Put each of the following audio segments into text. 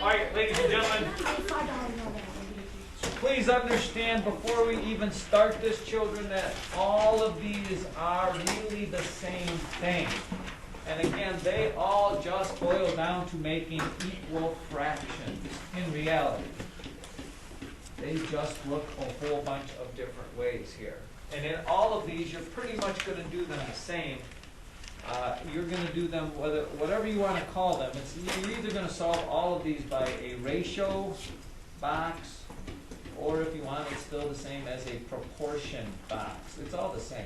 All right, ladies and gentlemen, please understand before we even start this, children, that all of these are really the same thing. And again, they all just boil down to making equal fractions in reality. They just look a whole bunch of different ways here. And in all of these, you're pretty much going to do them the same. You're going to do them, whatever you want to call them. You're either going to solve all of these by a ratio box, or if you want, it's still the same as a proportion box. It's all the same.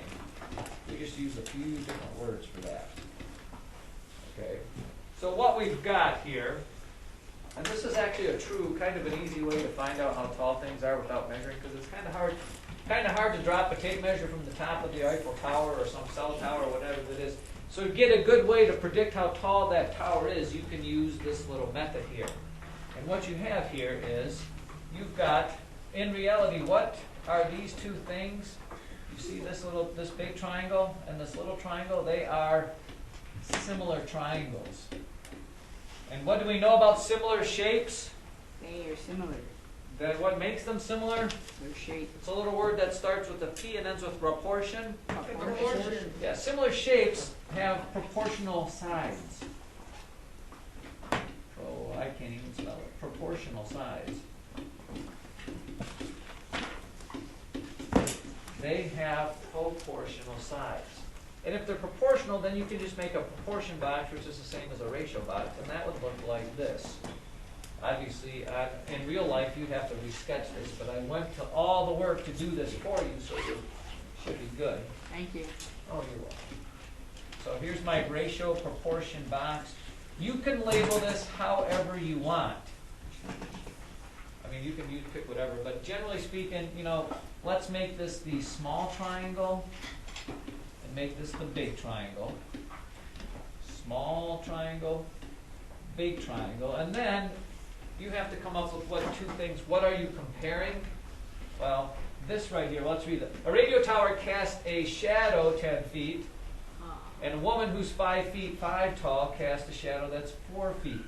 We just use a few different words for that. Okay. So what we've got here, and this is actually a true, kind of an easy way to find out how tall things are without measuring, because it's kind of hard to drop a tape measure from the top of the Eiffel Tower or some cell tower or whatever it is. So to get a good way to predict how tall that tower is, you can use this little method here. And what you have here is, you've got, in reality, what are these two things? You see this big triangle and this little triangle? They are similar triangles. And what do we know about similar shapes? They are similar. Then what makes them similar? Their shape. It's a little word that starts with a P and ends with proportion. Proportion. Yeah, similar shapes have proportional sides. Oh, I can't even spell it. Proportional sides. They have proportional sides. And if they're proportional, then you can just make a proportion box, which is the same as a ratio box, and that would look like this. Obviously, in real life, you'd have to resketch this, but I went to all the work to do this for you, so it should be good. Thank you. Oh, you're welcome. So here's my ratio proportion box. You can label this however you want. I mean, you can pick whatever, but generally speaking, let's make this the small triangle and make this the big triangle. Small triangle, big triangle, and then you have to come up with two things. What are you comparing? Well, this right here, let's read it. A radio tower casts a shadow 10 feet, and a woman who's 5 feet 5 tall casts a shadow that's 4 feet.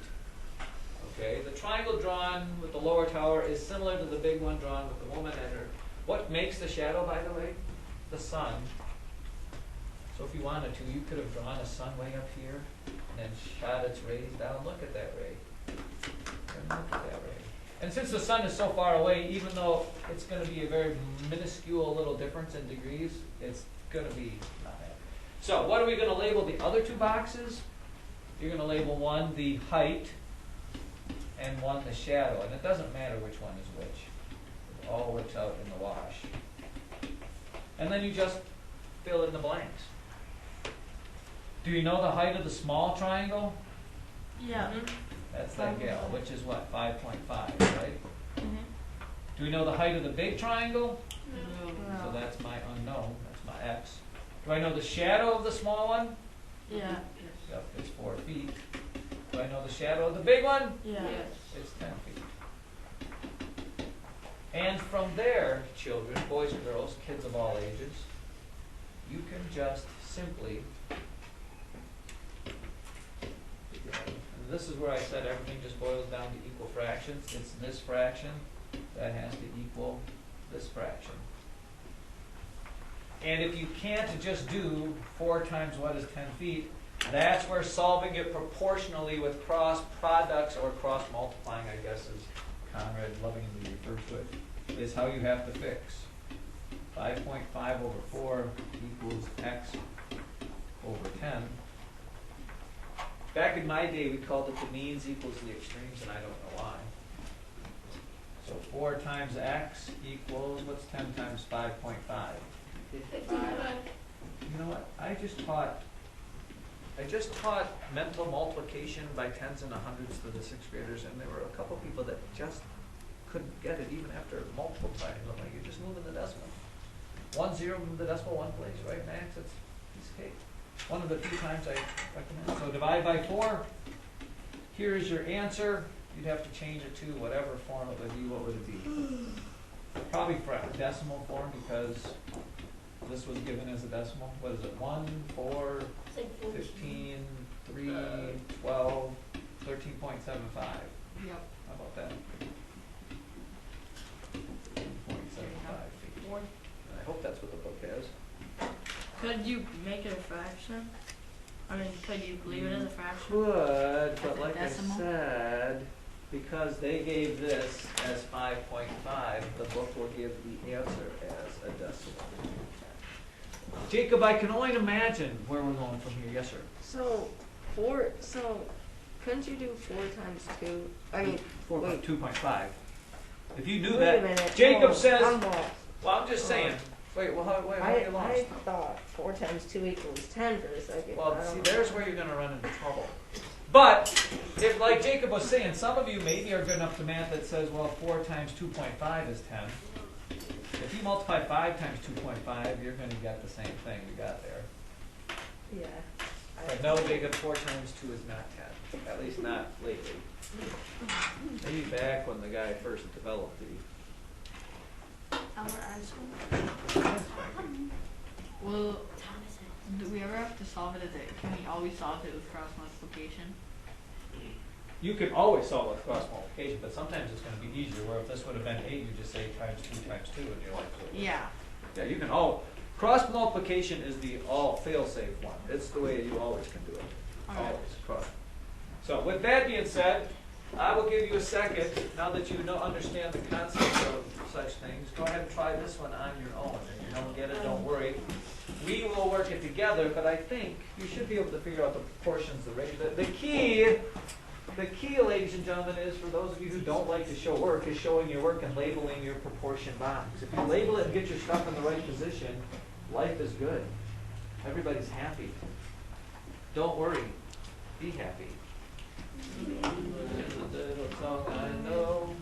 Okay, the triangle drawn with the lower tower is similar to the big one drawn with the woman and her. What makes the shadow, by the way? The sun. So if you wanted to, you could have drawn a sun way up here and then shot its rays down. Look at that ray. And look at that ray. And since the sun is so far away, even though it's going to be a very minuscule little difference in degrees, it's going to be not that. So what are we going to label the other two boxes? You're going to label one the height and one the shadow. And it doesn't matter which one is which. It all works out in the wash. And then you just fill in the blanks. Do you know the height of the small triangle? Yeah. That's that gal, which is what, 5.5, right? Do we know the height of the big triangle? No. So that's my unknown, that's my x. Do I know the shadow of the small one? Yeah. Yep, it's 4 feet. Do I know the shadow of the big one? Yeah. It's 10 feet. And from there, children, boys and girls, kids of all ages, you can just simply, and this is where I said everything just boils down to equal fractions. It's this fraction that has to equal this fraction. And if you can't just do 4 times what is 10 feet, that's where solving it proportionally with cross products or cross multiplying, I guess, as Conrad lovingly refers to it, is how you have to fix. 5.5 over 4 equals x over 10. Back in my day, we called it the means equals the extremes, and I don't know why. So 4 times x equals, what's 10 times 5.5? 55. You know what? I just taught mental multiplication by tens and hundreds to the 6th graders, and there were a couple people that just couldn't get it even after multiple times. I'm like, you're just moving the decimal. 1 0, move the decimal one place, right, Max? It's a piece of cake. One of the few times I recommend. So divide by 4. Here's your answer. You'd have to change it to whatever form it would be. What would it be? Probably decimal form, because this was given as a decimal. What is it? 1, 4, 15, 3, 12, 13.75. Yep. How about that? 2.75 feet. I hope that's what the book has. Could you make it a fraction? I mean, could you leave it as a fraction? Could, but a like I decimal? said, because they gave this as 5.5, the book will give the answer as a decimal. Jacob, I can only imagine where we're going from here. Yes, sir. So couldn't you do 4 times 2? I mean, wait. 2.5. If you knew wait that, a minute. Jacob No, said. I'm lost. Well, I'm just saying. Wait, well, how are you lost? I thought 4 times 2 equals 10 for a second. Well, I see, don't there's know. where you're gonna run into trouble. But, if, like Jacob was saying, some of you maybe are good enough to math that says, well, 4 times 2.5 is 10. If you multiply 5 times 2.5, you're gonna get the same thing we got there. Yeah. But no, Jacob, 4 times 2 is not 10. At least not lately. Maybe back when the guy first developed the. Albert Einstein. Well, do we ever have to solve it as a, can we always solve it with cross multiplication? You can always solve with cross multiplication, but sometimes it's gonna be easier, where if this would have been 8, you just say times 2 times 2, and you're like, Yeah. yeah, you can all, cross multiplication is the all fail-safe one. It's the way you always can do it. Alright. Always, cross. So with that being said, I will give you a second, now that you know, understand the concept of such things, go ahead and try this one on your own. If you don't get it, don't worry. We will work it together, but I think you should be able to figure out the proportions, the ratio. The key, ladies and gentlemen, is for those of you who don't like to show work, is showing your work and labeling your proportion box. If you label it and get your stuff in the right position, life is good. Everybody's happy. Don't worry. Be happy. There's a little song I know.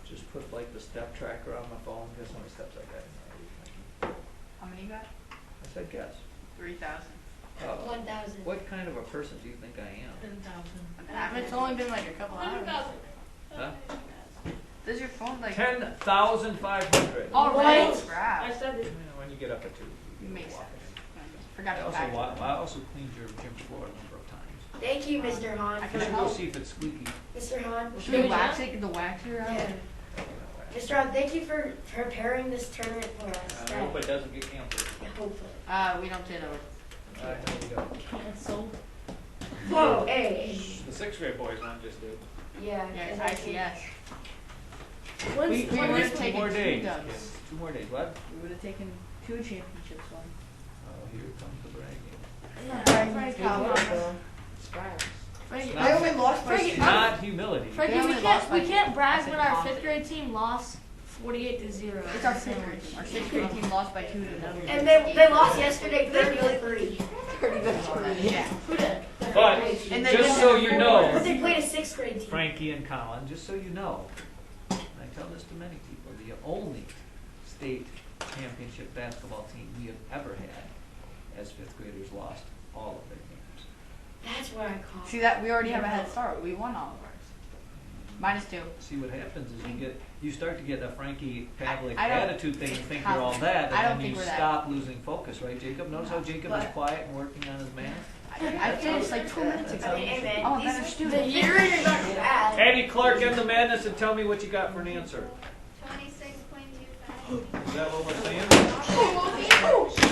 Just put like the step tracker on my phone. Guess how many steps I got in there? How many you got? I said guess. 3,000. 1,000. What kind of a person do you think I am? 10,000. It's only been like a couple hours. 100,000. Huh? Does your phone like 10,500. All What? right. I crap? said it. When you get up at 2, you can Makes walk sense. in. Forgot to pack. I also cleaned your gym floor a number of times. Thank you, Mr. Hahn. I You can should go help. see if it's squeaky. Mr. Hahn. Should we wax it? The waxer out? Yeah. Mr. Hahn, thank you for preparing this tournament for us. I hope it doesn't get canceled. Hopefully. We don't do that. I know you don't. Cancel. Whoa, hey. The 6th grade boys not just did. Yeah. Yeah, it's 'cause I think- ICS. When's- We when would've is- Two taken more 2 days. dubs. Yes, 2 more days. What? We would have taken 2 championships on. Oh, here comes the bragging. Frankie, I only lost by Frankie, It's not humility. Frankie, They only we lost by can't brag two. when our 5th grade team lost 48-0. It's our 5th grade team. Our 6th grade team lost by 2 to 0. And they lost yesterday 30-3. Yeah. Who did? But, And they just didn't so have you four. know, But they played a 6th grade team. Frankie and Colin, just so you know, and I tell this to many people, the only state championship basketball team we have ever had as 5th graders lost all of their games. That's what I call See that? We already have a head start. We won all of ours. -2. See, what happens is you start to get a Frankie Pavlik I don't attitude thing and think you're all that, I don't and then think you we're that. stop losing focus, right, Jacob? Notice how Jacob is But- quiet and working on his math? I finished like 2 minutes ago. I mean, hey man, Oh, these better are student. students. The years are not bad. Abby Clark, end the madness and tell me what you got for an answer. 26.25. Is that what we're saying?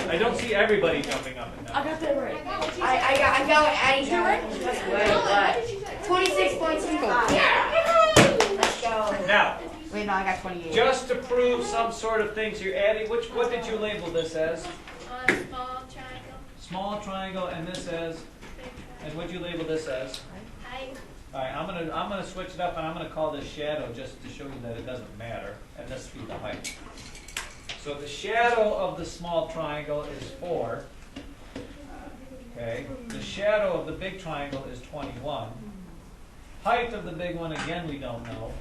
I don't see everybody jumping up and I down. got that right. I got what Addie got. Wait, what? 26.25. Yeah. Let's go. Now, Wait, no, I got 28. just to prove some sort of things here, Addie, what did you label this as? Small triangle, Small triangle, and this as, big triangle. and what'd you label this as? Height, All right, I'm gonna switch it up, and I'm gonna call this shadow just to show you that it doesn't matter, and this be the height. So the shadow of the small triangle is 4. Okay, the shadow of the big triangle is 21. Height of the big one, again, we don't know.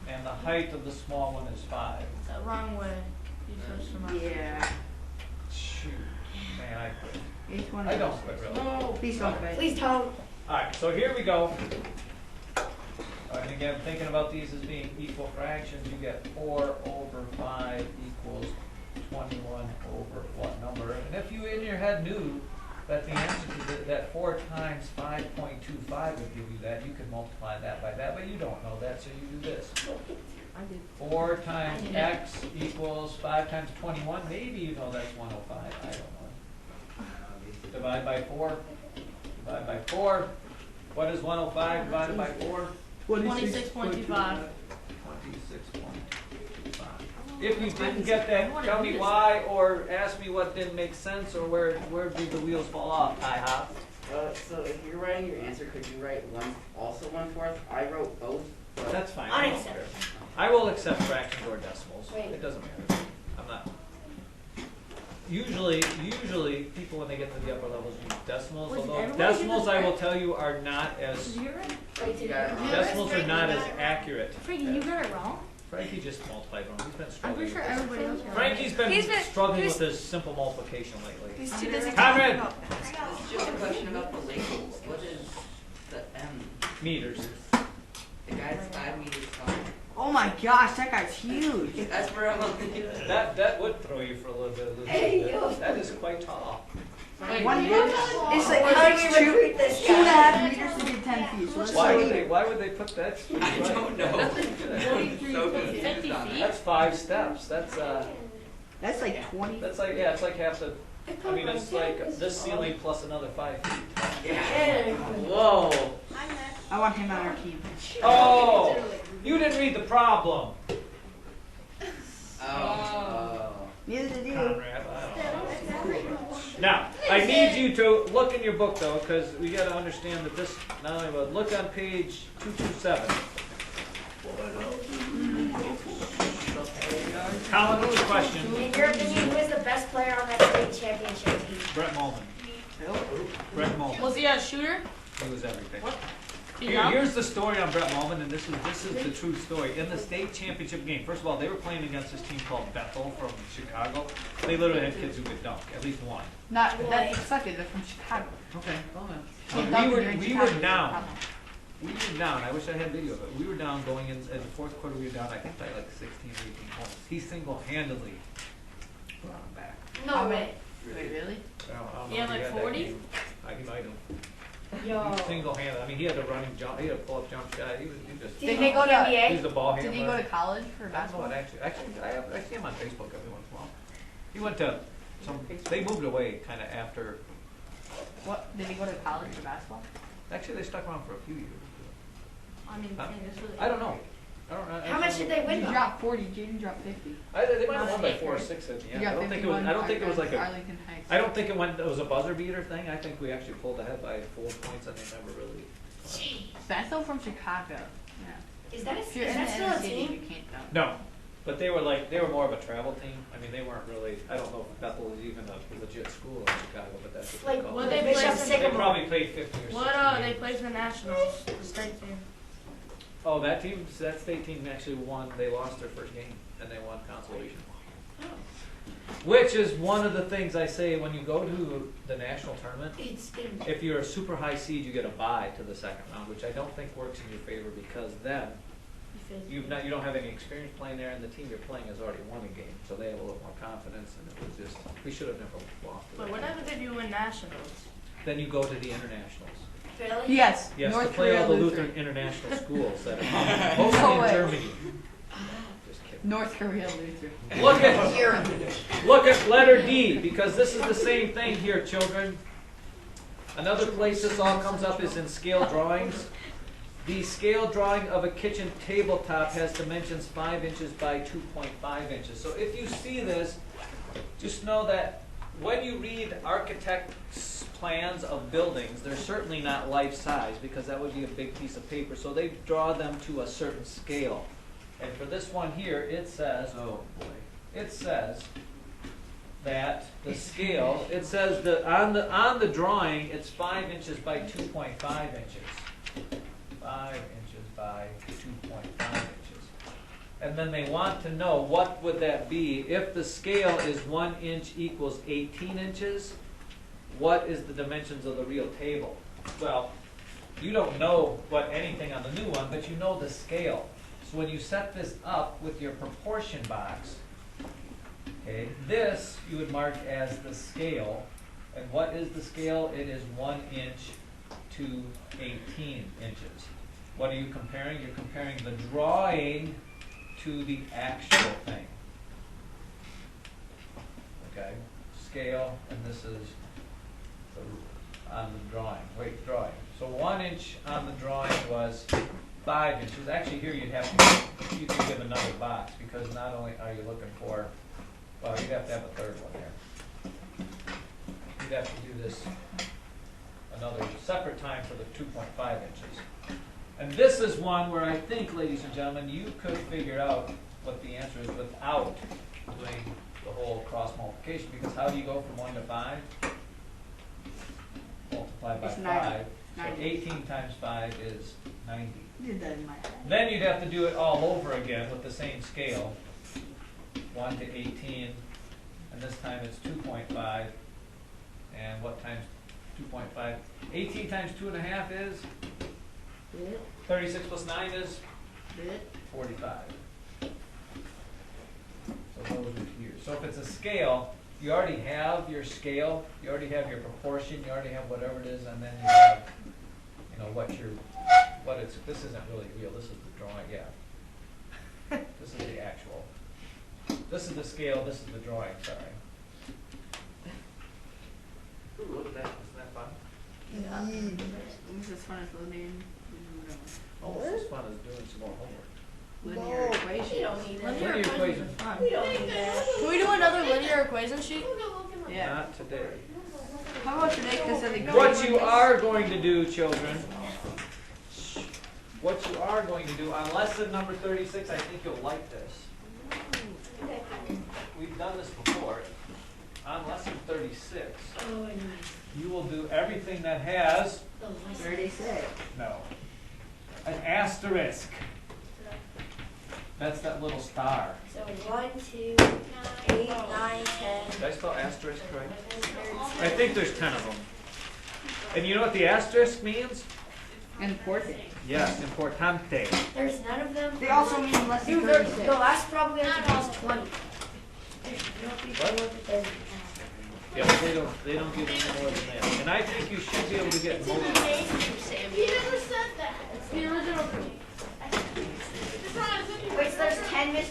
And the height of the small one is 5. The wrong way. You switched them up. Yeah. Shoot, man, I quit. Each one. I don't quit, really. No. Please don't quit. Please don't. Alright, so here we go. And again, thinking about these as being equal fractions, you get 4 over 5 equals 21 over what number? And if you in your head knew that the answer to that 4 times 5.25 would give you that, you could multiply that by that, but you don't know that, so you do this. I did. 4 times x equals 5 times 21, maybe you know that's 105, I don't know. Divide by 4, divide by 4. What is 105 divided by 4? 26.25. 26.25. If you didn't get that, tell me why, or ask me what didn't make sense, or where did the wheels fall off, IHOP? So if you're writing your answer, could you write also 1/4? I wrote both. but- That's fine. I don't care. I will accept fractions or decimals. Wait. It doesn't matter. I'm not. Usually people when they get to the upper levels use decimals. Was Although everybody decimals, do this I will right? tell you, are not as Wait, You got it wrong. decimals are not as accurate. Frankie, you got it wrong. Frankie just multiplied wrong. He's been I'm struggling. pretty sure with this. everybody else got it. Frankie's been He's been- struggling he's- with his simple multiplication lately. He's too busy Conrad! talking about. This is just a question about the labels. What is the M? Meters. The guy's 5 meters tall. Oh my gosh, that guy's huge. That's where I'm. That would throw you for a little bit of losing. Hey, you. That is quite tall. One meter. It's like, It how do takes we recruit this two and a guy? half meters to get 10 feet. So let's Why would they put that? I don't know. I'm 43 so to confused 50 on feet. That's 5 steps. That's That's like 20. it's like half the. I mean, it's like this ceiling plus another 5 feet. that. Whoa. I'm next. I want him on our team. Oh, you didn't read the problem, Oh. Neither did you. Conrad. Now, I need you to look in your book though, because we got to understand that this. Not only but look on page 227. Colin, what's your question? In your opinion, who is the best player on that state championship team? Brett Mulvin. Brett Mulvin. Was he a shooter? He was everything. He jumped? Here's the story on Brett Mulvin, and this is the true story. In the state championship game, first of all, they were playing against this team called Bethel from Chicago. They literally had kids who could dunk, at least one. Not, that's expected. They're from Chicago. Okay. Can't We dunk were- when you're in we Chicago, were it's a down. problem. We were down. I wish I had video of it. We were down going in the fourth quarter. We were down, I think, by like 16 or 18 points. He single-handedly brought him back. No How way. Wait, really? I don't He know had if like that 40? game. He might have. Yo. He single-handed. I mean, he had a running jump. He had a pull-up jump shot. He just. Did he go to He NBA? was a ball Did handler. he go to college for I don't know basketball? what actually, I see him on Facebook every once in a while. He went to they moved away kind of after. What? Did he go to college for basketball? Actually, they stuck around for a few years. I mean, Huh? this really. I don't know. How much did they You win though? dropped 40. Jaden dropped 50. They might have won by Not 4 or Akron. 6 at the You end. got I don't think it was. 51. I don't think it was like a. Arlington Heights. I don't think it was a buzzer beater thing. I think we actually pulled ahead by 4 points, and they never really. Bethel from Chicago. Yeah. Is that If you're is in that the still inner a city, team? you can't dunk. No, but they were more of a travel team. I mean, they weren't really. I don't know if Bethel is even a legit school in Chicago, but that's what they Like, call what it. they Bishop play- They Sycamore. probably played 50 or 60. What they games. played for the Nationals, the state team. Oh, that state team actually won. They lost their first game, and they won consolation. Which is one of the things I say when you go to the national tournament. It's If you're a super high seed, you get a bye to the second round, which I don't think works in your favor because then you don't have any experience playing there, and the team you're playing has already won a game, so they have a little more confidence. And it was just we should have never lost. to But that whatever team. did you win Nationals? Then you go to the internationals. really. Yes. Yes, North to play Korea all the Lutheran. Lutheran international schools that are mostly No in way. Germany. Just kidding. North Korea loser. Look at letter D, because this is the same thing here, children. Another place this all comes up is in scale drawings. The scale drawing of a kitchen tabletop has dimensions 5 inches by 2.5 inches. So if you see this, just know that when you read architects' plans of buildings, they're certainly not life-size, because that would be a big piece of paper. So they draw them to a certain scale. And for this one here, it says, oh boy, it says that the scale, it says that on the drawing, it's 5 inches by 2.5 inches. 5 inches by 2.5 inches. And then they want to know what would that be if the scale is 1 inch equals 18 inches. What is the dimensions of the real table? Well, you don't know what anything on the new one, but you know the scale. So when you set this up with your proportion box, okay, this you would mark as the scale. And what is the scale? It is 1 inch to 18 inches. What are you comparing? You're comparing the drawing to the actual thing. Okay, scale, and this is on the drawing. Wait, drawing. So 1 inch on the drawing was 5 inches. Actually, here you could give another box, because not only are you looking for, well, you'd have to have a third one here. You'd have to do this another separate time for the 2.5 inches. And this is one where I think, ladies and gentlemen, you could figure out what the answer is without doing the whole cross multiplication, because how do you go from 1 to 5? Multiply by It's 5. 90. So 18 times 5 is 90. Did that in my head. Then you'd have to do it all over again with the same scale. 1 to 18, and this time it's 2.5. And what times 2.5? 18 times 2.5 is? 36 plus 9 is? 45. So those are here. So if it's a scale, you already have your scale, you already have your proportion, you already have whatever it is, and then you have, you know, this isn't really real, this is the drawing, yeah. This is the actual. This is the scale, this is the drawing, sorry. Ooh, look at that, isn't that fun? Yeah. This is fun as linear. Almost as fun as doing some more homework. Linear equation. We don't need that. Linear equation. is fun. We don't need that. Can we do another linear equation sheet? Yeah. Not today. How about today? Because of the What you are going to do, children, what you are going to do on lesson number 36, I think you'll like this. We've done this before. On lesson 36, you will do everything that has 36. no an asterisk. That's that little star. So 1, 2, 8, 9, 10. Did I spell asterisk right? I think there's 10 of them. And you know what the asterisk means? important. Yes, importante. There's none of them. They also mean less than Dude, the 36. last problem we have to do is 20. What? Yeah, but they don't give any more than that. And I think you should be able to get It's most in of the them. name, Sam. He never said that. It's the original. Wait, so there's 10 missing?